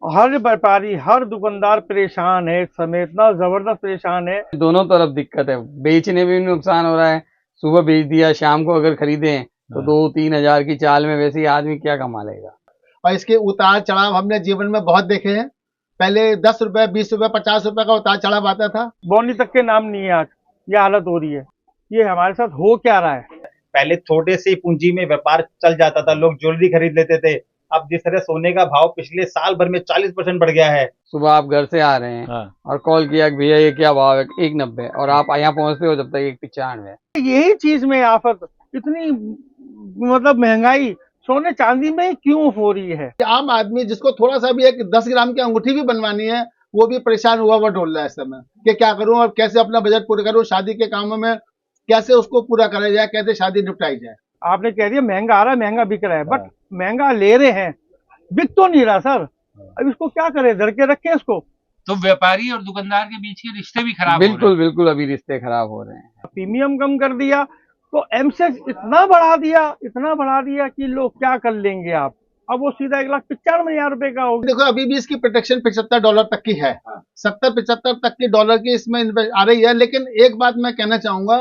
हर व्यापारी हर दुकानदार परेशान है, इस समय इतना जबरदस्त परेशान है। दोनों तरफ दिक्कत है, बेचने में भी नुकसान हो रहा है। सुबह बेच दिया, शाम को अगर खरीदे तो 2-3 हजार की चाल में वैसे ही आदमी क्या कमा लेगा। और इसके उतार चढ़ाव हमने जीवन में बहुत देखे हैं। पहले 10 रुपए, 20 रुपए, 50 रुपए का उतार चढ़ाव आता था। बोनी तक के नाम नहीं है आज, ये हालत हो रही है। ये हमारे साथ हो क्या रहा है? पहले थोड़े से पूंजी में व्यापार चल जाता था, लोग ज्वेलरी खरीद लेते थे। अब जिस तरह सोने का भाव पिछले साल भर में 40% बढ़ गया है। सुबह आप घर से आ रहे हैं और कॉल किया कि भैया ये क्या भाव है, 190, और आप यहाँ पहुंचते हो जब तक 195 है। यही चीज में आफत, इतनी मतलब महंगाई सोने चांदी में क्यों हो रही है? आम आदमी जिसको थोड़ा सा भी एक 10 ग्राम की अंगूठी भी बनवानी है, वो भी परेशान हुआ हुआ ढोल रहा है इस समय कि क्या करूं और कैसे अपना बजट पूरा करूं, शादी के कामों में कैसे उसको पूरा करा जाए, कैसे शादी निपटाई जाए। आपने कह दिया महंगा आ रहा है, महंगा बिक रहा है, बट महंगा ले रहे हैं, बिक तो नहीं रहा सर। अब इसको क्या करें, धर के रखें इसको? तो व्यापारी और दुकानदार के बीच के रिश्ते भी खराब हो रहे हैं। बिल्कुल बिल्कुल, अभी रिश्ते खराब हो रहे हैं। प्रीमियम कम कर दिया तो एमसेक्स इतना बढ़ा दिया कि लोग क्या कर लेंगे आप। अब वो सीधा 1,95,000 रुपए का हो गया। देखो अभी भी इसकी प्रोटेक्शन $75 तक की है, 70-75 तक की डॉलर की इसमें आ रही है। लेकिन एक बात मैं कहना चाहूंगा,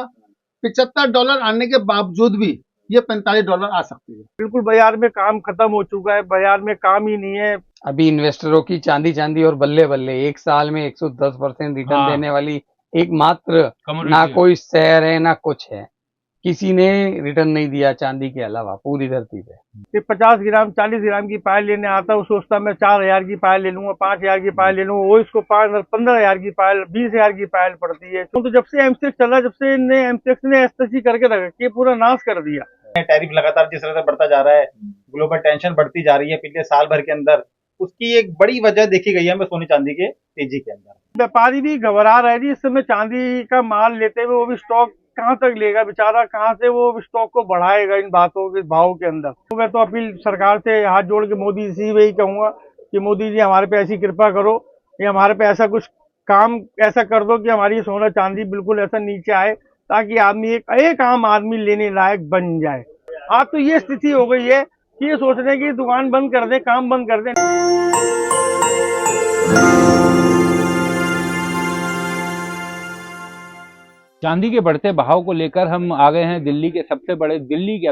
$75 आने के बावजूद भी ये $45 आ सकती है। बिल्कुल बाजार में काम खत्म हो चुका है, बाजार में काम ही नहीं है। अभी इन्वेस्टरों की चांदी और बल्ले बल्ले, एक साल में 110% रिटर्न देने वाली एकमात्र ना कोई शहर है ना कुछ है, किसी ने रिटर्न नहीं दिया चांदी के अलावा पूरी धरती पे। 50 ग्राम 40 ग्राम की पायल लेने आता है, वो सोचता मैं 4,000 की पायल ले लूंगा, 5,000 की पायल ले लूंगा, वो इसको 15,000 की पायल, 20,000 की पायल पड़ती है। तो जब से एमसेक्स चला, जब से एमसेक्स ने एसएससी करके रख के पूरा नाश कर दिया। टैरिफ लगातार जिस तरह से बढ़ता जा रहा है, ग्लोबल टेंशन बढ़ती जा रही है पिछले साल भर के अंदर, उसकी एक बड़ी वजह देखी गई है हमें सोने चांदी के तेजी के अंदर। व्यापारी भी घबरा रहे जी, इस समय चांदी का माल लेते हुए, वो भी स्टॉक कहाँ तक लेगा बेचारा, कहाँ से वो स्टॉक को बढ़ाएगा इन बातों के भाव के अंदर। तो मैं तो अपील सरकार से हाथ जोड़ के मोदी जी वही कहूंगा कि मोदी जी हमारे पे ऐसी कृपा करो, या हमारे पे ऐसा कुछ काम ऐसा कर दो कि हमारी सोना चांदी बिल्कुल ऐसा नीचे आए, ताकि आदमी एक आम आदमी लेने लायक बन जाए। आज तो ये स्थिति हो गई है कि ये सोच रहे हैं कि दुकान बंद कर दे, काम बंद कर दे। चांदी के बढ़ते भाव को लेकर हम आ गए हैं दिल्ली क्या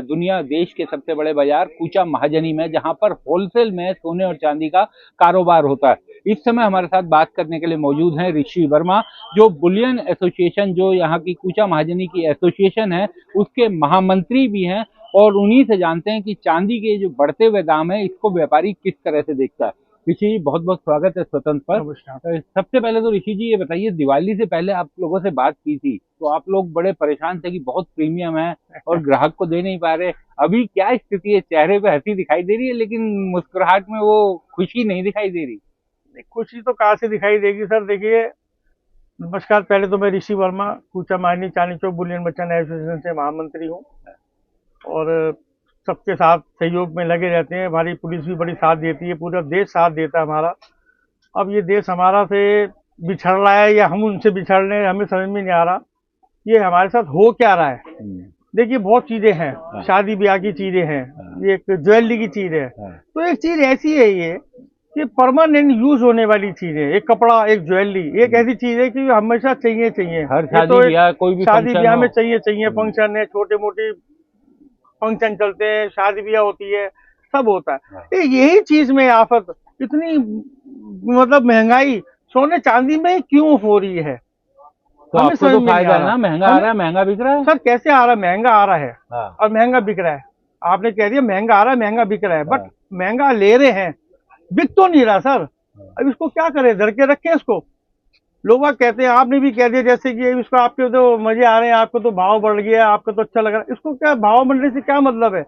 दुनिया देश के सबसे बड़े बाजार कूचा महाजनी में, जहां पर होलसेल में सोने और चांदी का कारोबार होता है। इस समय हमारे साथ बात करने के लिए मौजूद हैं ऋषि वर्मा, जो बुलियन एसोसिएशन, जो यहाँ की कूचा महाजनी की एसोसिएशन है, उसके महामंत्री भी हैं। और उन्हीं से जानते हैं कि चांदी के जो बढ़ते हुए दाम है, इसको व्यापारी किस तरह से देखता है। ऋषि जी, बहुत बहुत स्वागत है स्वतंत्र पर। सबसे पहले तो ऋषि जी ये बताइए, दिवाली से पहले आप लोगों से बात की थी तो आप लोग बड़े परेशान थे कि बहुत प्रीमियम है और ग्राहक को दे नहीं पा रहे। अभी क्या स्थिति है? चेहरे पे हंसी दिखाई दे रही है, लेकिन मुस्कुराहट में वो खुशी नहीं दिखाई दे रही। खुशी तो कहाँ से दिखाई देगी सर। देखिए, नमस्कार, पहले तो मैं ऋषि वर्मा, कूचा महाजनी Chandni Chowk Boolean merchant association से महामंत्री हूँ, और सबके साथ सहयोग में लगे रहते हैं। हमारी पुलिस भी बड़ी साथ देती है, पूरा देश साथ देता है हमारा। अब ये देश हमारा से बिछड़ रहा है या हम उनसे बिछड़ रहे हैं, हमें समझ में नहीं आ रहा ये हमारे साथ हो क्या रहा है। देखिए, बहुत चीजें हैं, शादी ब्याह की चीजें हैं, ये एक ज्वेलरी की चीज है। तो एक चीज ऐसी है ये कि परमानेंट यूज होने वाली चीज है। एक कपड़ा, एक ज्वेलरी, एक ऐसी चीज है कि हमेशा चाहिए। हर शादी ब्याह, कोई भी शादी ब्याह में चाहिए। फंक्शन है, छोटे मोटे फंक्शन चलते हैं, शादी ब्याह होती है, सब होता है। यही चीज में आफत, इतनी मतलब महंगाई सोने चांदी में क्यों हो रही है? तो हमें तो फायदा है ना, महंगा आ रहा है, महंगा बिक रहा है। सर कैसे आ रहा है? महंगा आ रहा है और महंगा बिक रहा है। आपने कह दिया महंगा आ रहा है, महंगा बिक रहा है, बट महंगा ले रहे हैं, बिक तो नहीं रहा सर। अब इसको क्या करें, धर के रखें इसको? लोग कहते हैं, आपने भी कह दिया जैसे कि इसको आपके तो मजे आ रहे हैं, आपको तो भाव बढ़ गया, आपको तो अच्छा लग रहा है। इसको क्या भाव बढ़ने से क्या मतलब है?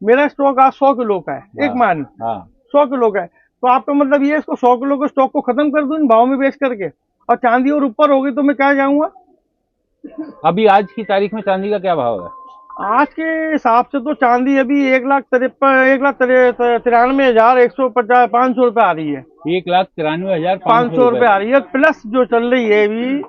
मेरा स्टॉक आज 100 किलो का है, एक मान 100 किलो का है, तो आपका मतलब ये इसको 100 किलो के स्टॉक को खत्म कर दूं इन भाव में बेच करके, और चांदी और ऊपर होगी तो मैं क्या जाऊंगा? अभी आज की तारीख में चांदी का क्या भाव है? आज के हिसाब से तो चांदी अभी 1,93,150 रुपए आ रही है। 1,93,500 रुपए आ रही है, प्लस जो चल रही है अभी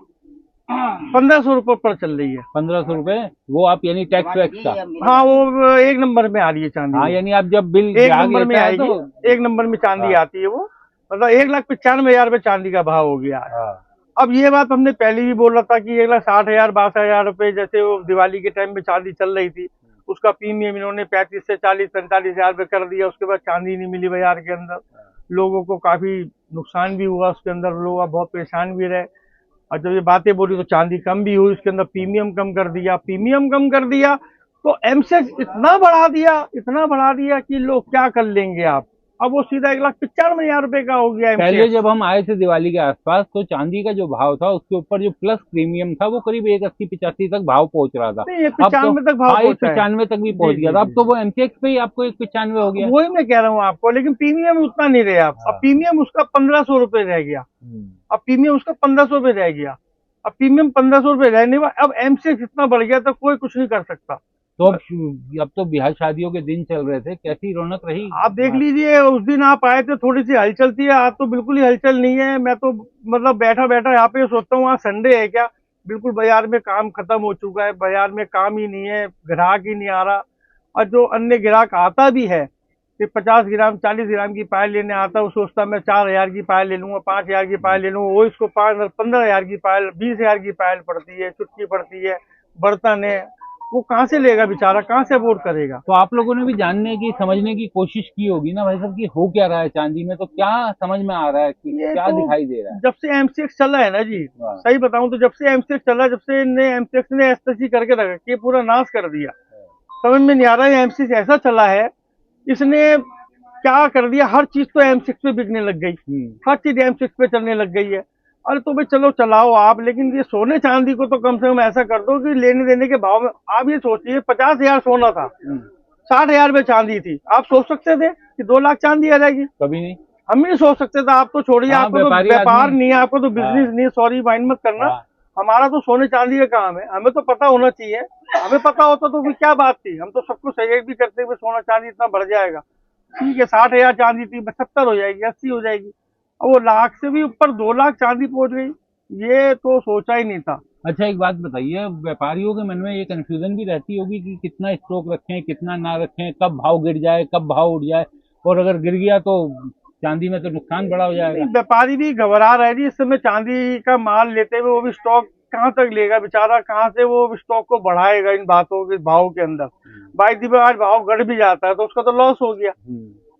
1,500 रुपए पर चल रही है। 1,500 रुपए, वो आप यानी टैक्स वैक्स का? हाँ, वो 1 नंबर में आ रही है चांदी। हाँ, यानी आप जब बिल 1 नंबर में आएगी, 1 नंबर में चांदी आती है वो। मतलब 1,95,000 चांदी का भाव हो गया है। अब ये बात हमने पहले भी बोला था कि 1,60,000 62,000 रुपए, जैसे वो दिवाली के टाइम में चांदी चल रही थी, उसका प्रीमियम इन्होंने 35 से 40 45,000 रुपए कर दिया। उसके बाद चांदी नहीं मिली बाजार के अंदर, लोगों को काफी नुकसान भी हुआ उसके अंदर, लोग बहुत परेशान भी रहे। और जब ये बातें बोली तो चांदी कम भी हुई, उसके अंदर प्रीमियम कम कर दिया। प्रीमियम कम कर दिया तो एमसेक्स इतना बढ़ा दिया कि लोग क्या कर लेंगे आप। अब वो सीधा 1,95,000 रुपए का हो गया पहले एमसेक्स। जब हम आए थे दिवाली के आसपास तो चांदी का जो भाव था उसके ऊपर जो प्लस प्रीमियम था वो करीब 1,80-85 तक भाव पहुंच रहा था। नहीं, 1,95 तक भाव पहुंचा है। 1,95 तक भी पहुंच जी, गया जी, था। अब जी। तो वो एमसीएक्स पे ही आपको 1,95 हो गया। वही मैं कह रहा हूँ आपको, लेकिन प्रीमियम उतना नहीं रहा। अब प्रीमियम उसका 1,500 रुपए रह गया। अब प्रीमियम उसका 1,500 रुपए रह गया। अब प्रीमियम 1,500 रुपए रहने में अब एमसेक्स इतना बढ़ गया तो कोई कुछ नहीं कर सकता। तो अब तो ब्याह शादियों के दिन चल रहे थे, कैसी रौनक रही? आप देख लीजिए, उस दिन आप आए थे थोड़ी सी हलचल थी, आज तो बिल्कुल ही हलचल नहीं है। मैं तो मतलब बैठा बैठा यहाँ पे सोचता हूँ आज संडे है क्या, बिल्कुल बाजार में काम खत्म हो चुका है। बाजार में काम ही नहीं है, ग्राहक ही नहीं आ रहा। और जो अन्य ग्राहक आता भी है कि 50 ग्राम 40 ग्राम की पायल लेने आता है, वो सोचता मैं 4,000 की पायल ले लूंगा, 5,000 की पायल ले लूंगा, वो इसको 15,000 की पायल 20,000 की पायल पड़ती है, चुटकी पड़ती है, बर्तन है। वो कहाँ से लेगा बेचारा, कहाँ से अफोर्ड करेगा। तो आप लोगों ने भी जानने की समझने की कोशिश की होगी ना भाई साहब कि हो क्या रहा है चांदी में, तो क्या समझ में आ रहा है कि ये क्या तो दिखाई दे रहा है? जब से एमसीएक्स चला है ना जी, हाँ। सही बताऊं तो जब से एमसीएक्स चला, जब से एमसीएक्स ने एसएससी करके रखा कि पूरा नाश कर दिया। समझ में नहीं आ रहा है एमसीएक्स ऐसा चला है, इसने क्या कर दिया। हर चीज तो एमसीएक्स पे बिकने लग गई, हर चीज एमसीएक्स पे चलने लग गई है। अरे तो भाई चलो चलाओ आप, लेकिन ये सोने चांदी को तो कम से कम ऐसा कर दो कि लेने देने के भाव में। आप ये सोचिए 50,000 सोना था, 60,000 में चांदी थी। आप सोच सकते थे कि 2 लाख चांदी आ जाएगी? कभी नहीं। हम नहीं सोच सकते थे। आप तो छोड़िए, हाँ, आपको तो व्यापारी व्यापार आदमी। नहीं है, आपको तो बिजनेस हाँ। नहीं है, सॉरी माइंड मत करना। हाँ। हमारा तो सोने चांदी का काम है, हमें तो पता होना चाहिए। हमें पता होता तो फिर क्या बात थी, हम तो सबको सहयोग भी करते हुए सोना चांदी इतना बढ़ जाएगा। ठीक है, 60,000 चांदी थी, 70 हो जाएगी, 80 हो जाएगी। और वो लाख से भी ऊपर 2 लाख चांदी पहुंच गई, ये तो सोचा ही नहीं था। अच्छा एक बात बताइए, व्यापारियों के मन में ये कंफ्यूजन भी रहती होगी कि कितना स्टॉक रखें कितना ना रखें, कब भाव गिर जाए कब भाव उठ जाए, और अगर गिर गया तो चांदी में तो नुकसान बड़ा हो जाएगा। व्यापारी भी घबरा रहे जी इस समय चांदी का माल लेते हुए। वो भी स्टॉक कहाँ तक लेगा बेचारा, कहाँ से वो स्टॉक को बढ़ाएगा इन बातों के भाव के अंदर। बाई दी आज भाव घट भी जाता है तो उसका तो लॉस हो गया।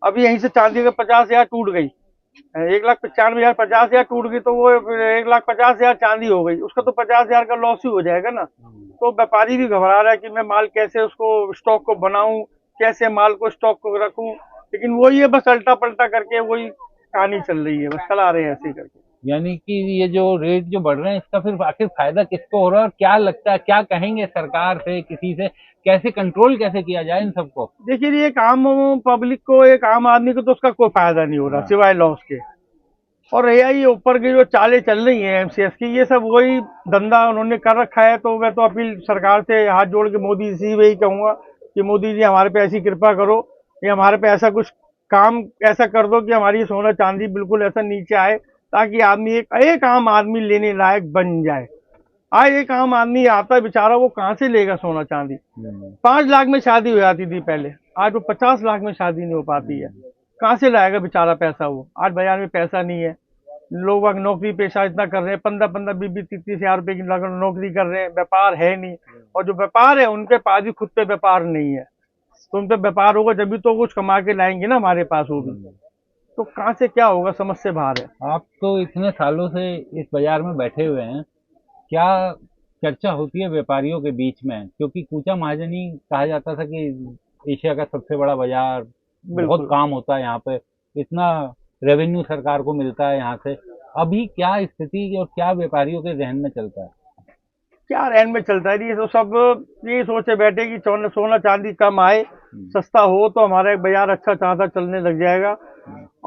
अभी यहीं से चांदी का 50,000 टूट गई, 1,95,000 50,000 टूट गई, तो वो 1,50,000 चांदी हो गई, उसका तो 50,000 का लॉस ही हो जाएगा ना। तो व्यापारी भी घबरा रहा है कि मैं माल कैसे उसको स्टॉक को बनाऊं, कैसे माल को स्टॉक को रखूं। लेकिन वही है, बस अल्टा पलटा करके वही कहानी चल रही है, बस चला रहे हैं ऐसे करके। यानी कि ये जो रेट जो बढ़ रहे हैं इसका फिर आखिर फायदा किसको हो रहा है, और क्या लगता है क्या कहेंगे सरकार से, किसी से कैसे कंट्रोल कैसे किया जाए इन सबको? देखिए, एक आम पब्लिक को, एक आम आदमी को तो उसका कोई फायदा नहीं हो रहा सिवाय लॉस के। और ये ऊपर की जो चालें चल रही हैं एमसीएस की, ये सब वही धंधा उन्होंने कर रखा है। तो मैं तो अपील सरकार से हाथ जोड़ के मोदी जी से वही कहूंगा कि मोदी जी हमारे पे ऐसी कृपा करो, ये हमारे पे ऐसा कुछ काम ऐसा कर दो कि हमारी सोना चांदी बिल्कुल ऐसा नीचे आए, ताकि आदमी एक आम आदमी लेने लायक बन जाए। आज एक आम आदमी आता है बेचारा, वो कहाँ से लेगा सोना चांदी। 5 लाख में शादी हो जाती थी पहले, आज वो 50 लाख में शादी नहीं हो पाती है। कहाँ से लाएगा बेचारा पैसा वो? आज बाजार में पैसा नहीं है, लोग नौकरी पेशा इतना कर रहे हैं, 15-15 20-20 30 हजार रुपए की नौकरी कर रहे हैं, व्यापार है नहीं। और जो व्यापार है उनके पास भी खुद पे व्यापार नहीं है, तो उन पे व्यापार होगा जब भी तो कुछ कमा के लाएंगे ना हमारे पास, वो भी तो कहाँ से क्या होगा, समझ से बाहर है। आप तो इतने सालों से इस बाजार में बैठे हुए हैं, क्या चर्चा होती है व्यापारियों के बीच में? क्योंकि कूचा महाजनी कहा जाता था कि एशिया का सबसे बड़ा बाजार, बहुत काम होता है यहाँ पे, इतना रेवेन्यू सरकार को मिलता है यहाँ से। अभी क्या स्थिति और क्या व्यापारियों के जहन में चलता है? क्या रहन में चलता है, ये तो सब ये सोचे बैठे कि सोना चांदी कम आए, सस्ता हो तो हमारा बाजार अच्छा चांदा चलने लग जाएगा।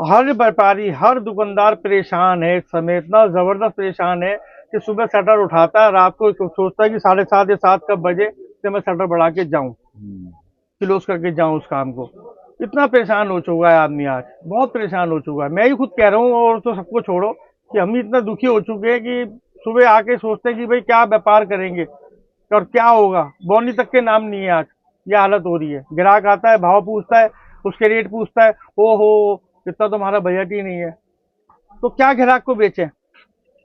हर व्यापारी, हर दुकानदार परेशान है इस समय, इतना जबरदस्त परेशान है कि सुबह शटर उठाता है, रात को सोचता है कि 7:30 या 7 कब बजे तो मैं शटर बढ़ा के जाऊं, क्लोज करके जाऊं उस काम को। इतना परेशान हो चुका है आदमी, आज बहुत परेशान हो चुका है। मैं ही खुद कह रहा हूँ, और तो सबको छोड़ो, कि हम ही इतना दुखी हो चुके हैं कि सुबह आके सोचते हैं कि भाई क्या व्यापार करेंगे और क्या होगा। बोनी तक के नाम नहीं है, आज ये हालत हो रही है। ग्राहक आता है, भाव पूछता है, उसके रेट पूछता है, ओ हो इतना तो हमारा बजट ही नहीं है। तो क्या ग्राहक को बेचे,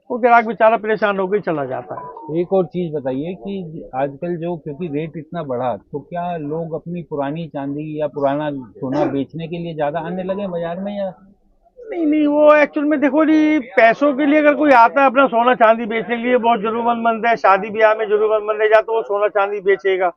वो ग्राहक बेचारा परेशान होकर ही चला जाता है। एक और चीज बताइए कि आजकल जो क्योंकि रेट इतना बढ़ा, तो क्या लोग अपनी पुरानी चांदी या पुराना सोना बेचने के लिए ज्यादा आने लगे बाजार में, या नहीं नहीं, वो एक्चुअल में देखो जी, पैसों के लिए अगर कोई आता है अपना सोना चांदी बेचने के लिए, बहुत जरूरतमंद है, शादी ब्याह में जरूरतमंद है, या तो वो सोना चांदी बेचेगा,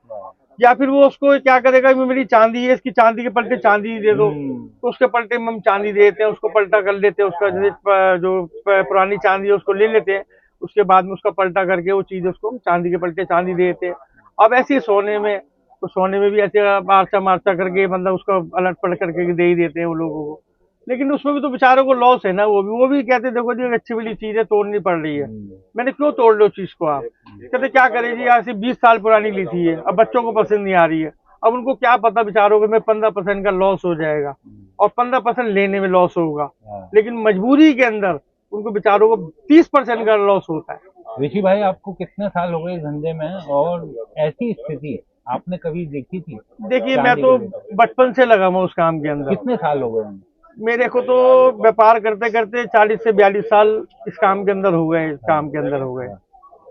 या फिर वो उसको क्या करेगा कि मेरी चांदी है, इसकी चांदी के पलटे चांदी दे दो, तो उसके पलटे में हम चांदी देते हैं, उसको पलटा कर लेते हैं, उसका जो पुरानी चांदी है उसको ले लेते हैं, उसके बाद में उसका पलटा करके वो चीज उसको चांदी के पलटे चांदी दे देते हैं। अब ऐसे ही सोने में, तो सोने में भी ऐसे मार्चा मार्चा करके मतलब उसको अलट पलट करके दे ही देते हैं वो लोगों को, लेकिन उसमें भी तो बेचारों को लॉस है ना। वो भी कहते देखो जी अच्छी वाली चीज है, तोड़नी पड़ रही है, मैंने क्यों तोड़ लो चीज को आप, कहते क्या करें जी, आज से 20 साल पुरानी ली थी है, अब बच्चों को पसंद नहीं आ रही है, अब उनको क्या पता बेचारों को में 15% का लॉस हो जाएगा और 15% लेने में लॉस होगा, लेकिन मजबूरी के अंदर उनको बेचारों को 30% का लॉस होता है। ऋषि भाई, आपको कितने साल हो गए इस धंधे में, और ऐसी स्थिति आपने कभी देखी थी? देखिए, मैं तो बचपन से लगा हूँ उस काम के अंदर। कितने साल हो गए? मेरे को तो व्यापार करते करते 40 से 42 साल इस काम के अंदर हो गए, इस काम के अंदर हो गए,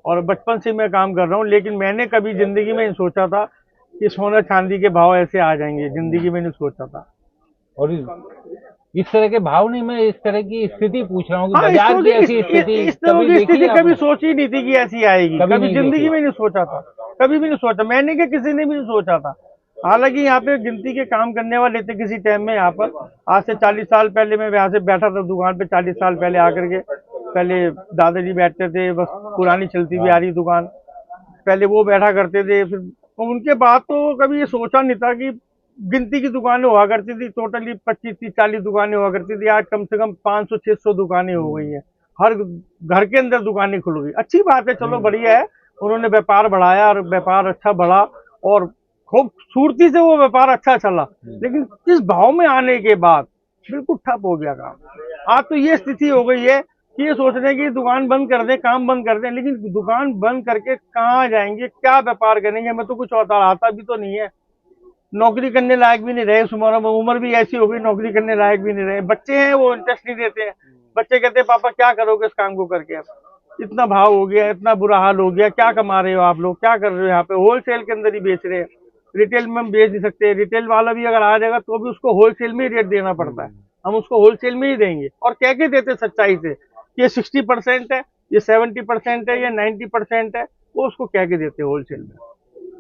और बचपन से मैं काम कर रहा हूँ, लेकिन मैंने कभी जिंदगी में नहीं सोचा था कि सोना चांदी के भाव ऐसे आ जाएंगे, जिंदगी में नहीं सोचा था। और इस तरह के भाव नहीं, मैं इस तरह की स्थिति पूछ रहा हूँ कि हाँ, बाजार की ऐसी स्थिति इस तरह की स्थिति कभी सोची ही नहीं थी कि ऐसी आएगी, कभी जिंदगी में नहीं सोचा था, कभी भी नहीं सोचा मैंने, कि किसी ने भी नहीं सोचा था। हालांकि यहाँ पे गिनती के काम करने वाले थे किसी टाइम में, यहाँ पर आज से 40 साल पहले मैं यहाँ से बैठा था दुकान पे, 40 साल पहले आकर के, पहले दादाजी बैठते थे, बस पुरानी चलती भी आ रही दुकान, पहले वो बैठा करते थे, फिर उनके बाद तो कभी ये सोचा नहीं था कि गिनती की दुकानें हुआ करती थी, टोटली 25 30 40 दुकानें हुआ करती थी, आज कम से कम 500 600 दुकानें हो गई हैं, हर घर के अंदर दुकानें खुल गई। अच्छी बात है, चलो बढ़िया है, उन्होंने व्यापार बढ़ाया और व्यापार अच्छा बढ़ा और खूबसूरती से वो व्यापार अच्छा चला, लेकिन इस भाव में आने के बाद बिल्कुल ठप हो गया काम। आज तो ये स्थिति हो गई है कि ये सोच रहे हैं कि दुकान बंद कर दें, काम बंद कर दें, लेकिन दुकान बंद करके कहाँ जाएंगे, क्या व्यापार करेंगे, हमें तो कुछ आता भी तो नहीं है, नौकरी करने लायक भी नहीं रहे, उम्र भी ऐसी हो गई, नौकरी करने लायक भी नहीं रहे, बच्चे हैं वो इंटरेस्ट नहीं देते हैं, बच्चे कहते हैं पापा क्या करोगे इस काम को करके, अब इतना भाव हो गया, इतना बुरा हाल हो गया, क्या कमा रहे हो आप लोग, क्या कर रहे हो यहाँ पे, होलसेल के अंदर ही बेच रहे हैं, रिटेल में हम बेच नहीं सकते, रिटेल वाला भी अगर आ जाएगा तो भी उसको होलसेल में ही रेट देना पड़ता है, हम उसको होलसेल में ही देंगे, और कह के देते सच्चाई से कि ये 60% है, ये 70% है, ये 90% है, वो उसको कह के देते होलसेल में।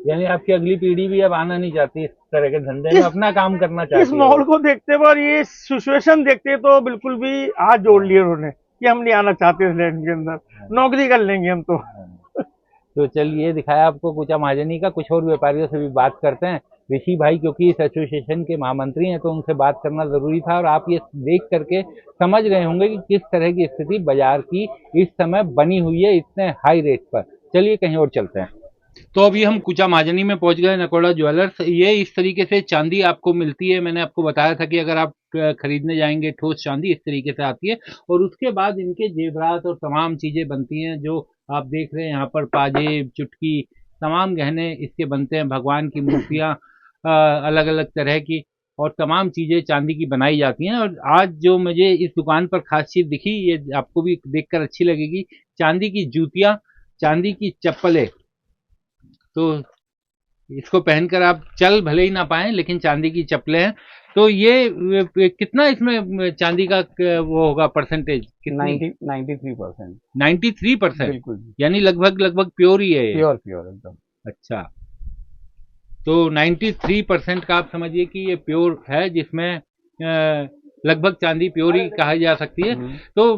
यानी आपकी अगली पीढ़ी भी अब आना नहीं चाहती इस तरह के धंधे में, अपना काम करना चाहती है। इस माहौल को देखते हुए और ये सिचुएशन देखते तो बिल्कुल भी हाथ जोड़ लिए उन्होंने कि हम नहीं आना चाहते इस लैंड के अंदर, नौकरी कर लेंगे हम तो चलिए, दिखाया आपको कुचा महाजनी का, कुछ और व्यापारियों से भी बात करते हैं। ऋषि भाई क्योंकि इस एसोसिएशन के महामंत्री हैं तो उनसे बात करना जरूरी था, और आप ये देख करके समझ गए होंगे कि किस तरह की स्थिति बाजार की इस समय बनी हुई है इतने हाई रेट पर। चलिए कहीं और चलते हैं। तो अभी हम कुचा महाजनी में पहुंच गए, नकोड़ा ज्वेलर्स। ये इस तरीके से चांदी आपको मिलती है, मैंने आपको बताया था कि अगर आप खरीदने जाएंगे ठोस चांदी इस तरीके से आती है, और उसके बाद इनके जेवरात और तमाम चीजें बनती हैं जो आप देख रहे हैं यहाँ पर, पाजेब, चुटकी, तमाम गहने इसके बनते हैं, भगवान की मूर्तियाँ अलग अलग तरह की, और तमाम चीजें चांदी की बनाई जाती हैं। और आज जो मुझे इस दुकान पर खास चीज दिखी, ये आपको भी देखकर अच्छी लगेगी, चांदी की जूतियां, चांदी की चप्पलें। तो इसको पहनकर आप चल भले ही ना पाए, लेकिन चांदी की चप्पलें हैं। तो ये कितना इसमें चांदी का वो होगा परसेंटेज? 93%। 93%? बिल्कुल, यानी लगभग प्योर ही है। प्योर एकदम। अच्छा, तो 93% का आप समझिए कि ये प्योर है, जिसमें लगभग चांदी प्योर ही कहा जा सकती है। तो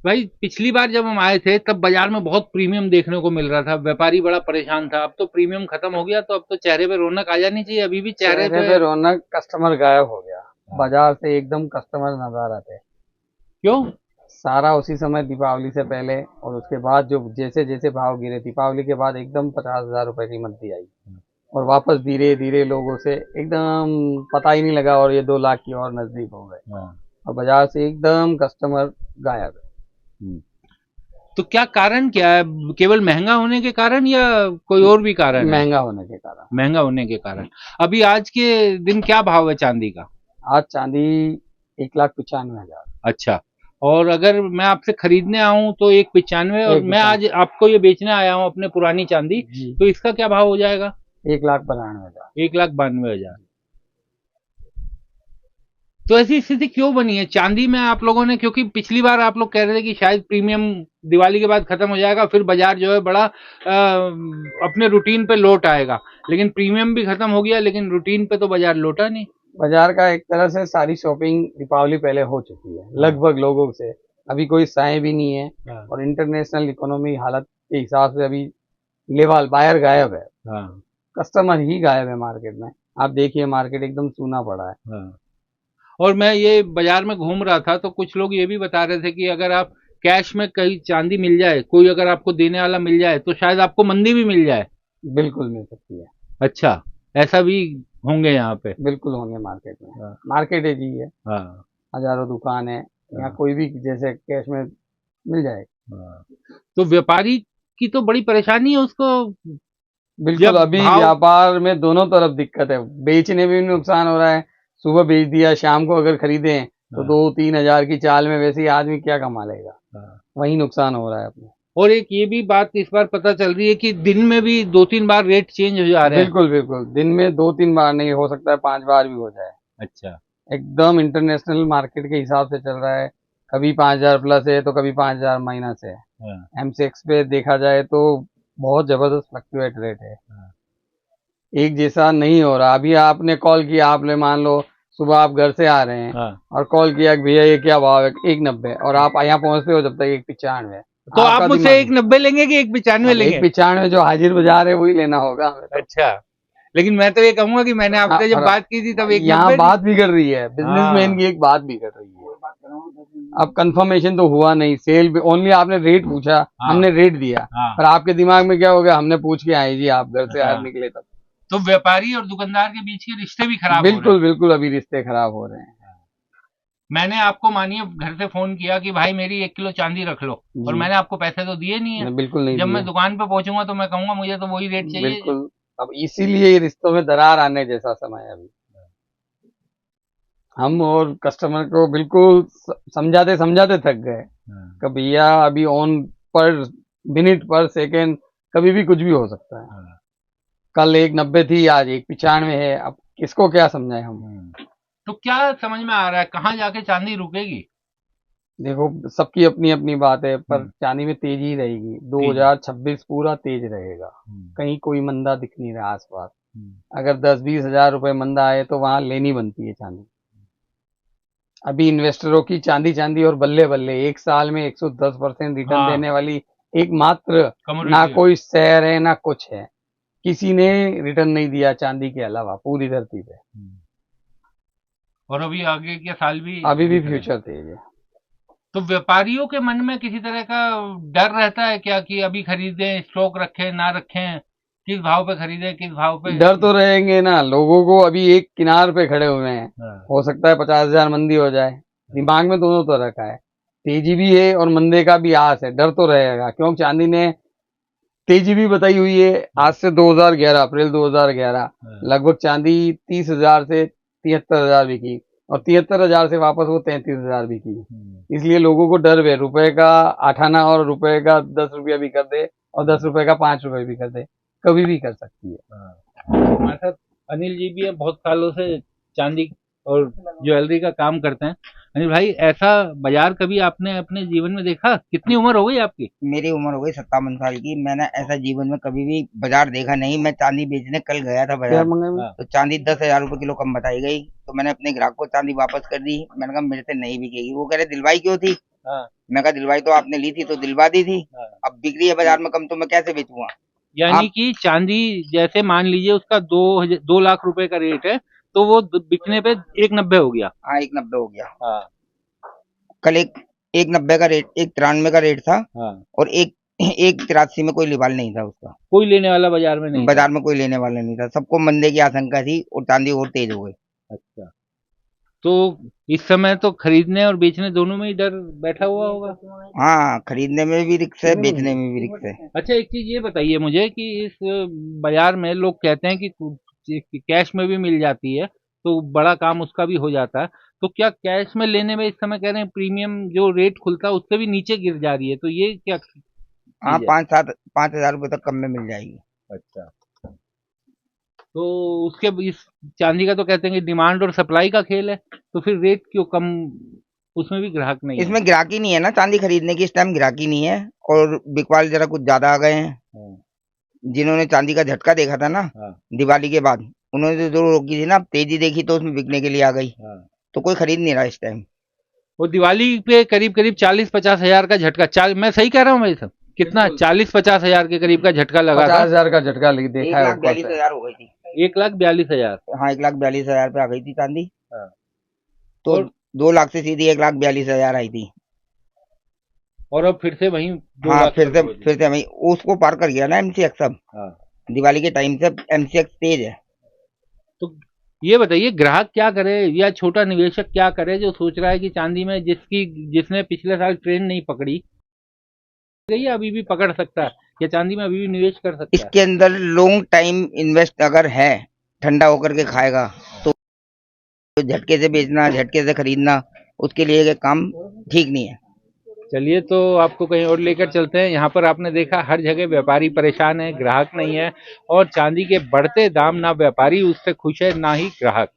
भाई, पिछली बार जब हम आए थे तब बाजार में बहुत प्रीमियम देखने को मिल रहा था, व्यापारी बड़ा परेशान था। अब तो प्रीमियम खत्म हो गया, तो अब तो चेहरे पे रौनक आ जानी चाहिए। अभी भी चेहरे पे रौनक, कस्टमर गायब हो गया बाजार से, एकदम कस्टमर नजर आते। क्यों? सारा उसी समय दीपावली से पहले और उसके बाद जो जैसे जैसे भाव गिरे, दीपावली के बाद एकदम 50,000 रुपए की मंदी आई, और वापस धीरे धीरे लोगों से एकदम पता ही नहीं लगा, और ये 2 लाख की और नजदीक हो गए, और बाजार से एकदम कस्टमर गायब है। तो क्या कारण क्या है? केवल महंगा होने के कारण या कोई और भी कारण है? महंगा होने के कारण। महंगा होने के कारण। अभी आज के दिन क्या भाव है चांदी का? आज चांदी 1,95,000। अच्छा, और अगर मैं आपसे खरीदने आऊं तो 195 और मैं आज आपको ये बेचने आया हूं अपने पुरानी चांदी, तो इसका क्या भाव हो जाएगा? 1,92,000। 1,92,000। तो ऐसी स्थिति क्यों बनी है चांदी में आप लोगों ने? क्योंकि पिछली बार आप लोग कह रहे थे कि शायद प्रीमियम दिवाली के बाद खत्म हो जाएगा, फिर बाजार जो है बड़ा अपने रूटीन पे लौट आएगा, लेकिन प्रीमियम भी खत्म हो गया, लेकिन रूटीन पे तो बाजार लौटा नहीं। बाजार का एक तरह से सारी शॉपिंग दीपावली पहले हो चुकी है लगभग लोगों से, अभी कोई साए भी नहीं है और इंटरनेशनल इकोनॉमी हालत के हिसाब से अभी लेवल बायर गायब है, कस्टमर ही गायब है मार्केट में। आप देखिए मार्केट एकदम सूना पड़ा है। और मैं ये बाजार में घूम रहा था तो कुछ लोग ये भी बता रहे थे कि अगर आप कैश में कहीं चांदी मिल जाए, कोई अगर आपको देने वाला मिल जाए तो शायद आपको मंदी भी मिल जाए। बिल्कुल मिल सकती है। अच्छा, ऐसा भी होंगे यहाँ पे? बिल्कुल होंगे मार्केट में। मार्केट है जी है, हजारों दुकान है, यहाँ कोई भी जैसे कैश में मिल जाए। तो व्यापारी की तो बड़ी परेशानी है उसको। बिल्कुल, अभी व्यापार में दोनों तरफ दिक्कत है, बेचने में भी नुकसान हो रहा है, सुबह बेच दिया शाम को अगर खरीदे तो 2-3 हजार की चाल में वैसे ही आदमी क्या कमा लेगा, वही नुकसान हो रहा है अपने। और एक ये भी बात इस बार पता चल रही है कि दिन में भी 2-3 बार रेट चेंज हो जा रहे हैं। बिल्कुल बिल्कुल, दिन में 2-3 बार नहीं, हो सकता है 5 बार भी हो जाए। अच्छा, एकदम इंटरनेशनल मार्केट के हिसाब से चल रहा है, कभी 5,000 प्लस है तो कभी 5,000 माइनस है। एमसीएक्स पे देखा जाए तो बहुत जबरदस्त फ्लक्चुएट रेट है, एक जैसा नहीं हो रहा। अभी आपने कॉल किया, आपने मान लो सुबह आप घर से आ रहे हैं और कॉल किया कि भैया ये क्या भाव है, 190, और आप यहाँ पहुंचते हो जब तक 195, तो आप मुझसे 190 लेंगे कि 195 लेंगे? 195 जो हाजिर बाजार है वही लेना होगा। अच्छा, लेकिन मैं तो ये कहूंगा कि मैंने आपसे जब बात की थी तब 190 यहाँ बात भी कर रही है, बिजनेसमैन की एक बात भी कर रही है। अब कंफर्मेशन तो हुआ नहीं, सेल पे ओनली आपने रेट पूछा, हमने रेट दिया, पर आपके दिमाग में क्या हो गया, हमने पूछ के आए जी, आप घर से बाहर निकले तब। तो व्यापारी और दुकानदार के बीच के रिश्ते भी खराब हो रहे हैं। बिल्कुल बिल्कुल, अभी रिश्ते खराब हो रहे हैं। मैंने आपको मानिए घर से फोन किया कि भाई मेरी 1 किलो चांदी रख लो, और मैंने आपको पैसे तो दिए नहीं है। बिल्कुल नहीं। जब मैं दुकान पे पहुंचूंगा तो मैं कहूंगा मुझे तो वही रेट चाहिए। बिल्कुल, अब इसीलिए ये रिश्तों में दरार आने जैसा समय है अभी। हम और कस्टमर को बिल्कुल समझाते समझाते थक गए कि भैया अभी ऑन पर मिनट पर सेकेंड कभी भी कुछ भी हो सकता है। कल 190 थी, आज 195 है, अब किसको क्या समझाएं हम। तो क्या समझ में आ रहा है, कहाँ जाके चांदी रुकेगी? देखो सबकी अपनी अपनी बात है, पर चांदी में तेजी रहेगी। 2026 पूरा तेज रहेगा, कहीं कोई मंदा दिख नहीं रहा आसपास। अगर 10-20 हजार रुपए मंदा आए तो वहां लेनी बनती है चांदी। अभी इन्वेस्टरों की चांदी और बल्ले बल्ले, एक साल में 110% रिटर्न देने वाली एकमात्र ना कोई शहर है ना कुछ है, किसी ने रिटर्न नहीं दिया चांदी के अलावा पूरी धरती पे। और अभी आगे के साल भी अभी भी फ्यूचर तेज है। तो व्यापारियों के मन में किसी तरह का डर रहता है क्या कि अभी खरीदें, स्टॉक रखें ना रखें, किस भाव पे खरीदें, किस भाव पे? डर तो रहेंगे ना, लोगों को अभी एक किनार पे खड़े हुए हैं, हो सकता है 50,000 मंदी हो जाए, दिमाग में दोनों तरह का है, तेजी भी है और मंदे का भी आस है, डर तो रहेगा। क्योंकि चांदी ने तेजी भी बताई हुई है। आज से 2011 अप्रैल 2011 लगभग चांदी 30,000 से 73,000 बिकी, और 73,000 से वापस वो 33,000 बिकी। इसलिए लोगों को डर है, रुपए का 8 आना और रुपए का 10 रुपया भी कर दे और 10 रुपए का 5 रुपए भी कर दे, कभी भी कर सकती है। हमारे साथ अनिल जी भी है, बहुत सालों से चांदी और ज्वेलरी का काम करते हैं। अनिल भाई, ऐसा बाजार कभी आपने अपने जीवन में देखा? कितनी उम्र हो गई आपकी? मेरी उम्र हो गई 57 साल की। मैंने ऐसा जीवन में कभी भी बाजार देखा नहीं। मैं चांदी बेचने कल गया था बाजार, तो चांदी 10,000 रुपए किलो कम बताई गई, तो मैंने अपने ग्राहक को चांदी वापस कर दी। मैंने कहा मेरे से नहीं बिकेगी। वो कह रहे दिलवाई क्यों थी? मैं कहा दिलवाई तो आपने ली थी तो दिलवा दी थी, अब बिक रही है बाजार में कम तो मैं कैसे बेचूंगा। यानी कि चांदी जैसे मान लीजिए उसका 2 लाख रुपए का रेट है, तो वो बिकने पे 190 हो गया। हाँ, 190 हो गया। कल 190 का रेट, 193 का रेट था, और 183 में कोई लिवाल नहीं था उसका। कोई लेने वाला बाजार में नहीं, बाजार में कोई लेने वाला नहीं था। सबको मंदे की आशंका थी और चांदी और तेज हो गई। अच्छा, तो इस समय तो खरीदने और बेचने दोनों में ही डर बैठा हुआ होगा। हाँ, खरीदने में भी रिस्क है, बेचने में भी रिस्क है। अच्छा, एक चीज ये बताइए मुझे कि इस बाजार में लोग कहते हैं कि कैश में भी मिल जाती है तो बड़ा काम उसका भी हो जाता है, तो क्या कैश में लेने में इस समय कह रहे हैं प्रीमियम जो रेट खुलता है उससे भी नीचे गिर जा रही है, तो ये क्या हाँ, चीज है? 5,000 रुपए तक कम में मिल जाएगी। अच्छा, तो उसके इस चांदी का तो कहते हैं कि डिमांड और सप्लाई का खेल है, तो फिर रेट क्यों कम, उसमें भी ग्राहक नहीं है? इसमें ग्राहकी नहीं है ना, चांदी खरीदने की इस टाइम ग्राहकी नहीं है, और बिकवाल जरा कुछ ज्यादा आ गए हैं। हाँ, जिन्होंने चांदी का झटका देखा था ना हाँ, दिवाली के बाद, उन्होंने तो जरूर रोकी थी ना, तेजी देखी तो उसमें बिकने के लिए आ गई, हाँ। तो कोई खरीद नहीं रहा इस टाइम। वो दिवाली पे करीब करीब 40-50 हजार का झटका, मैं सही कह रहा हूँ भाई साहब? कितना 40-50 हजार के करीब का झटका लगा था? 50,000 का झटका देखा है ऊपर 1,42,000 हो गई थी। 1,42,000। हाँ, 1,42,000 पे आ गई थी चांदी। हाँ। तो और 2 लाख से सीधी 1,42,000 आई थी। और अब फिर से वहीं 2 हाँ, लाख फिर तक पहुंची। से वही उसको पार कर गया ना एमसीएक्स। अब हाँ। दिवाली के टाइम से एमसीएक्स तेज है। तो ये बताइए ग्राहक क्या करे या छोटा निवेशक क्या करे जो सोच रहा है कि चांदी में जिसने पिछले साल ट्रेन नहीं पकड़ी गई है, अभी भी पकड़ सकता है, या चांदी में अभी भी निवेश कर सकता है? इसके अंदर लॉन्ग टाइम इन्वेस्ट अगर है, ठंडा होकर के खाएगा, तो झटके से बेचना, झटके से खरीदना, उसके लिए ये काम ठीक नहीं है। चलिए, तो आपको कहीं और लेकर चलते हैं। यहाँ पर आपने देखा हर जगह व्यापारी परेशान है, ग्राहक नहीं है, और चांदी के बढ़ते दाम, ना व्यापारी उससे खुश है ना ही ग्राहक।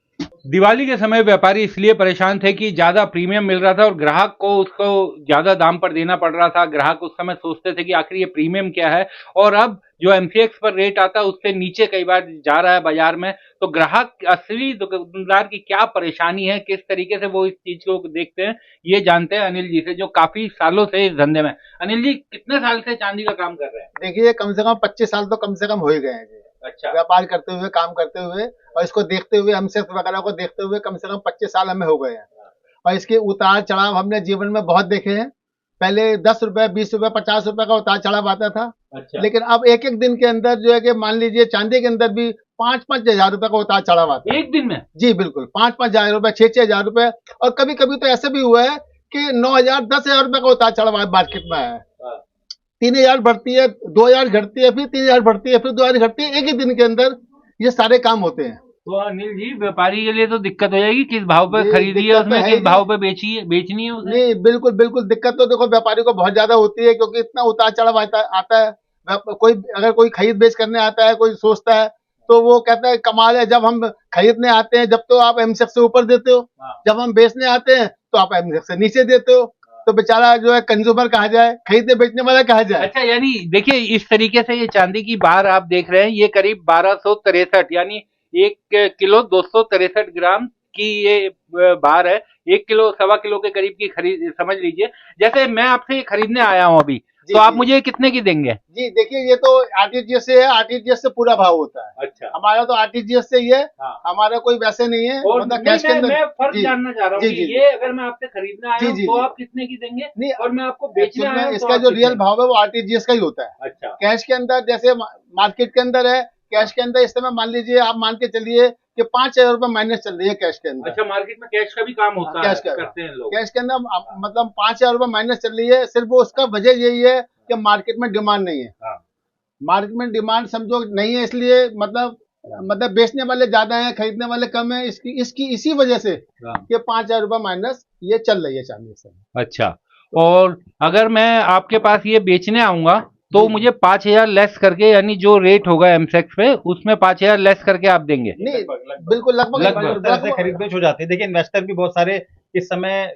दिवाली के समय व्यापारी इसलिए परेशान थे कि ज्यादा प्रीमियम मिल रहा था और ग्राहक को उसको ज्यादा दाम पर देना पड़ रहा था। ग्राहक उस समय सोचते थे कि आखिर ये प्रीमियम क्या है, और अब जो एमसीएक्स पर रेट आता है उससे नीचे कई बार जा रहा है बाजार में। तो ग्राहक, असली दुकानदार की क्या परेशानी है, किस तरीके से वो इस चीज को देखते हैं, ये जानते हैं अनिल जी से, जो काफी सालों से इस धंधे में। अनिल जी, कितने साल से चांदी का काम कर रहे हैं? देखिए, कम से कम 25 साल तो कम से कम हो ही गए हैं जी। अच्छा। व्यापार करते हुए, काम करते हुए, और इसको देखते हुए, एमसीएक्स वगैरह को देखते हुए कम से कम 25 साल हमें हो गए हैं। और इसके उतार चढ़ाव हमने जीवन में बहुत देखे हैं। पहले 10 रुपए, 20 रुपए, 50 रुपए का उतार चढ़ाव आता था। अच्छा। लेकिन अब एक एक दिन के अंदर जो है कि मान लीजिए चांदी के अंदर भी 5-5 हजार रुपए का उतार चढ़ाव आता है एक दिन में? जी बिल्कुल, 5-5 हजार रुपए, 6-6 हजार रुपए। और कभी कभी तो ऐसे भी हुआ है कि 9,000, 10,000 रुपए का उतार चढ़ाव मार्केट में है। 3,000 बढ़ती है, 2,000 घटती है, फिर 3,000 बढ़ती है, फिर 2,000 घटती है। एक ही दिन के अंदर ये सारे काम होते हैं। तो अनिल जी, व्यापारी के लिए तो दिक्कत हो जाएगी, किस भाव पे ये खरीदी है दिक्कत तो उसमें, है किस ही। भाव पे बेचनी है उसे? नहीं, बिल्कुल बिल्कुल दिक्कत तो देखो व्यापारी को बहुत ज्यादा होती है, क्योंकि इतना उतार चढ़ाव आता है। अगर कोई खरीद बेच करने आता है, कोई सोचता है, तो वो कहता है कमाल है, जब हम खरीदने आते हैं जब तो आप एमसीएक्स से ऊपर देते हो, जब हम बेचने आते हैं तो आप एमसीएक्स से नीचे देते हो। तो बेचारा जो है कंज्यूमर कहा जाए, खरीदने बेचने वाला कहा जाए। अच्छा, यानी देखिए इस तरीके से ये चांदी की बार आप देख रहे हैं, ये करीब 1263, यानी 1 किलो 263 ग्राम की ये बार है। 1 किलो, सवा किलो के करीब की खरीद समझ लीजिए। जैसे मैं आपसे ये खरीदने आया हूँ अभी, जी, तो आप जी। मुझे कितने की देंगे? जी देखिए, ये तो आरटीजीएस से है, आरटीजीएस से पूरा भाव होता है। अच्छा। हमारा तो आरटीजीएस से ही है। हाँ। हमारा कोई वैसे नहीं है, और मतलब कैश के अंदर। मैं फर्क जी, जानना चाह रहा हूँ जी, कि जी, ये अगर मैं आपसे खरीदने आया जी, हूँ जी, तो जी। आप कितने की देंगे, नहीं, और मैं आपको बेचने एक्चुअल आया में हूँ तो इसका आप जो कितने? रियल भाव है वो आरटीजीएस का ही होता है। अच्छा। कैश के अंदर जैसे मार्केट के अंदर है, कैश के अंदर इस समय मान लीजिए, आप मान के चलिए कि 5,000 रुपए माइनस चल रही है कैश के अंदर। अच्छा, मार्केट में कैश का भी काम होता है, कैश का करते हैं लोग? कैश के अंदर मतलब 5,000 रुपए माइनस चल रही है। सिर्फ वो उसका वजह यही है कि मार्केट में डिमांड नहीं है। हाँ। मार्केट में डिमांड समझो नहीं है, इसलिए मतलब बेचने वाले ज्यादा हैं, खरीदने वाले कम है। इसी वजह से हाँ। ये 5,000 रुपए माइनस ये चल रही है चांदी से। अच्छा, और अगर मैं आपके पास ये बेचने आऊंगा तो मुझे 5,000 लेस करके, यानी जो रेट होगा एमसेक्स पे उसमें 5,000 लेस करके आप देंगे? नहीं, बिल्कुल लगभग तरह से खरीद बेच हो जाती है। देखिए, इन्वेस्टर भी बहुत सारे इस समय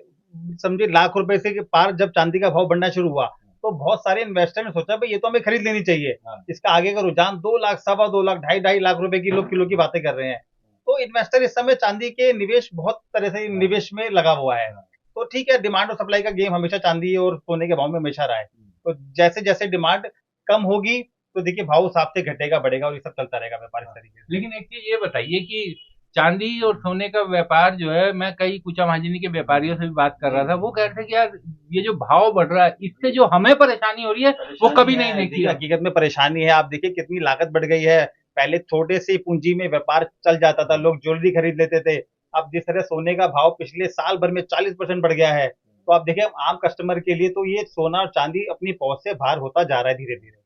समझिए लाख रुपए से पार जब चांदी का भाव बढ़ना शुरू हुआ, तो बहुत सारे इन्वेस्टर ने सोचा भाई ये तो हमें खरीद लेनी चाहिए। इसका आगे का रुझान 2 लाख, सवा 2 लाख, 2.5 लाख रुपए की लोग किलो की बातें कर रहे हैं। तो इन्वेस्टर इस समय चांदी के निवेश बहुत तरह से निवेश में लगा हुआ है। तो ठीक है, डिमांड और सप्लाई का गेम हमेशा चांदी और सोने के भाव में हमेशा रहा है। तो जैसे जैसे डिमांड कम होगी तो देखिए भाव उस हिसाब से घटेगा, बढ़ेगा, और ये सब चलता रहेगा व्यापार इस तरीके से। लेकिन एक चीज ये बताइए कि चांदी और सोने का व्यापार जो है, मैं कई कुचा महाजनी के व्यापारियों से भी बात कर रहा था, वो कह रहे थे कि यार ये जो भाव बढ़ रहा है इससे जो हमें परेशानी हो रही है वो कभी नहीं देखी। हकीकत में परेशानी है। आप देखिए कितनी लागत बढ़ गई है। पहले छोटे से पूंजी में व्यापार चल जाता था, लोग ज्वेलरी खरीद लेते थे। अब जिस तरह सोने का भाव पिछले साल भर में 40% बढ़ गया है, तो आप देखिए आम कस्टमर के लिए तो ये सोना और चांदी अपनी पहुंच से बाहर होता जा रहा है धीरे धीरे।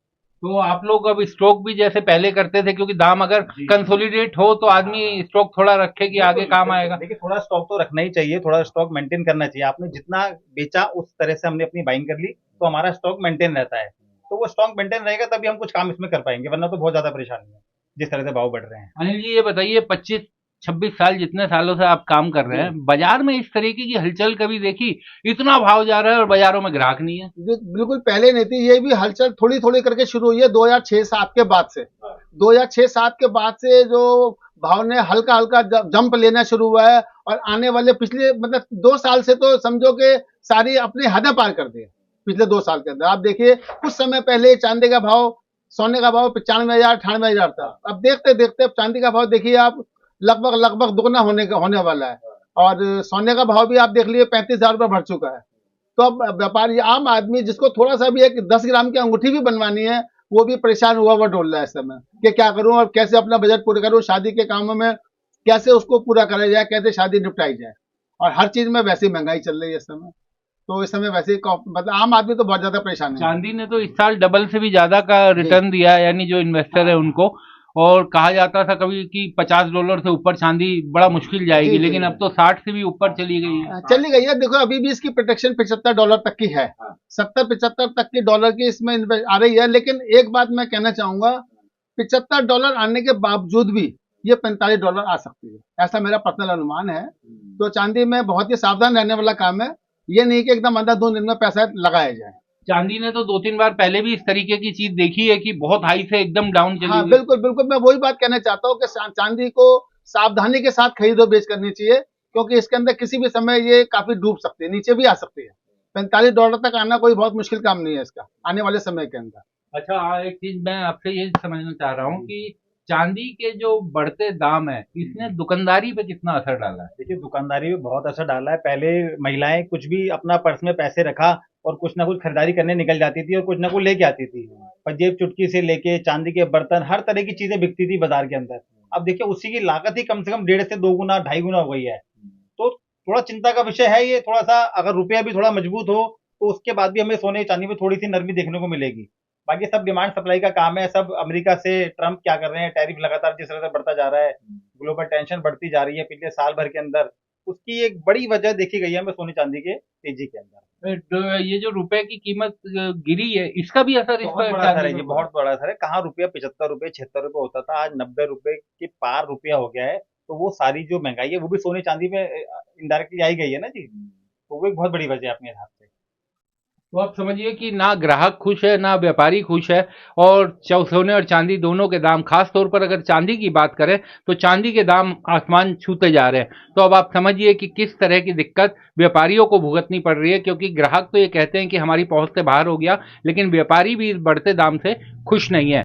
तो आप लोग अब स्टॉक भी जैसे पहले करते थे, क्योंकि दाम अगर कंसोलिडेट हो तो आदमी स्टॉक थोड़ा रखे कि आगे काम आएगा। देखिए थोड़ा स्टॉक तो रखना ही चाहिए, थोड़ा स्टॉक मेंटेन करना चाहिए। आपने जितना बेचा उस तरह से हमने अपनी बाइंग कर ली, तो हमारा स्टॉक मेंटेन रहता है। तो वो स्टॉक मेंटेन रहेगा तभी हम कुछ काम इसमें कर पाएंगे, वरना तो बहुत ज्यादा परेशानी है जिस तरह से भाव बढ़ रहे हैं। अनिल जी ये बताइए, 25-26 साल जितने सालों से आप काम कर रहे हैं, बाजार में इस तरीके की हलचल कभी देखी? इतना भाव जा रहा है और बाजारों में ग्राहक नहीं है। बिल्कुल पहले नहीं थी, ये भी हलचल थोड़ी थोड़ी करके शुरू हुई है 2006-07 के बाद से। 2006-07 के बाद से जो भाव ने हल्का हल्का जंप लेना शुरू हुआ है, और आने वाले पिछले मतलब 2 साल से तो समझो कि सारी अपनी हदें पार कर दी है। पिछले 2 साल के अंदर आप देखिए, कुछ समय पहले चांदी का भाव, सोने का भाव 95,000 98,000 था। अब देखते देखते अब चांदी का भाव देखिए आप लगभग दुगना होने वाला है, और सोने का भाव भी आप देख लीजिए 35,000 रुपये बढ़ चुका है। तो अब व्यापारी आम आदमी जिसको थोड़ा सा भी एक 10 ग्राम की अंगूठी भी बनवानी है, वो भी परेशान हुआ डोल रहा है इस समय कि क्या करूं और कैसे अपना बजट पूरा करूं, शादी के कामों में कैसे उसको पूरा करा जाए, कैसे शादी निपटाई जाए। और हर चीज में वैसी महंगाई चल रही है इस समय, तो इस समय वैसे मतलब आम आदमी तो बहुत ज्यादा परेशान है। चांदी ने तो इस साल डबल से भी ज्यादा का रिटर्न दिया है, यानी जो इन्वेस्टर है उनको। और कहा जाता था कभी कि $50 से ऊपर चांदी बड़ा मुश्किल जाएगी, लेकिन अब तो 60 से भी ऊपर चली गई है। चली गई है। देखो अभी भी इसकी प्रोटेक्शन $75 तक की है, 70-75 तक की डॉलर की इसमें आ रही है। लेकिन एक बात मैं कहना चाहूंगा, $75 आने के बावजूद भी ये $45 आ सकती है, ऐसा मेरा पर्सनल अनुमान है। तो चांदी में बहुत ही सावधान रहने वाला काम है, ये नहीं कि एकदम अंधाधुंध दिन में पैसा लगाया जाए। चांदी ने तो 2-3 बार पहले भी इस तरीके की चीज देखी है कि बहुत हाई से एकदम डाउन चली हाँ गई। बिल्कुल बिल्कुल, मैं वही बात कहना चाहता हूँ कि चांदी को सावधानी के साथ खरीदो बेच करनी चाहिए, क्योंकि इसके अंदर किसी भी समय ये काफी डूब सकती है, नीचे भी आ सकती है। $45 तक आना कोई बहुत मुश्किल काम नहीं है इसका आने वाले समय के अंदर। अच्छा, एक चीज मैं आपसे ये समझना चाह रहा हूँ कि चांदी के जो बढ़ते दाम है, इसने दुकानदारी पे कितना असर डाला है? देखिए दुकानदारी में बहुत असर डाला है। पहले महिलाएं कुछ भी अपना पर्स में पैसे रखा और कुछ ना कुछ खरीदारी करने निकल जाती थी और कुछ ना कुछ लेके आती थी। पंजेब चुटकी से लेके चांदी के बर्तन, हर तरह की चीजें बिकती थी बाजार के अंदर। अब देखिए उसी की लागत ही कम से कम 1.5 से 2 गुना 2.5 गुना हो गई है। तो थोड़ा चिंता का विषय है ये। थोड़ा सा अगर रुपया भी थोड़ा मजबूत हो तो उसके बाद भी हमें सोने चांदी में थोड़ी सी नरमी देखने को मिलेगी। बाकी सब डिमांड सप्लाई का काम है। सब अमेरिका से ट्रम्प क्या कर रहे हैं, टैरिफ लगातार जिस तरह से बढ़ता जा रहा है, ग्लोबल टेंशन बढ़ती जा रही है पिछले साल भर के अंदर, उसकी एक बड़ी वजह देखी गई है हमें सोने चांदी के तेजी के अंदर। ये जो रुपए की कीमत गिरी है, इसका भी असर इस बहुत पर बड़ा असर है, चांदी ये पर बहुत बड़ा असर है। कहाँ रुपया 75 रुपए 76 रुपए होता था, आज 90 रुपए के पार रुपया हो गया है। तो वो सारी जो महंगाई है वो भी सोने चांदी में इनडायरेक्टली आई गई है ना जी। तो वो एक बहुत बड़ी वजह है अपने हिसाब से। तो आप समझिए कि ना ग्राहक खुश है ना व्यापारी खुश है, और सोने और चांदी दोनों के दाम, खास तौर पर अगर चांदी की बात करें तो चांदी के दाम आसमान छूते जा रहे हैं। तो अब आप समझिए कि किस तरह की दिक्कत व्यापारियों को भुगतनी पड़ रही है, क्योंकि ग्राहक तो ये कहते हैं कि हमारी पहुंच से बाहर हो गया, लेकिन व्यापारी भी इस बढ़ते दाम से खुश नहीं है।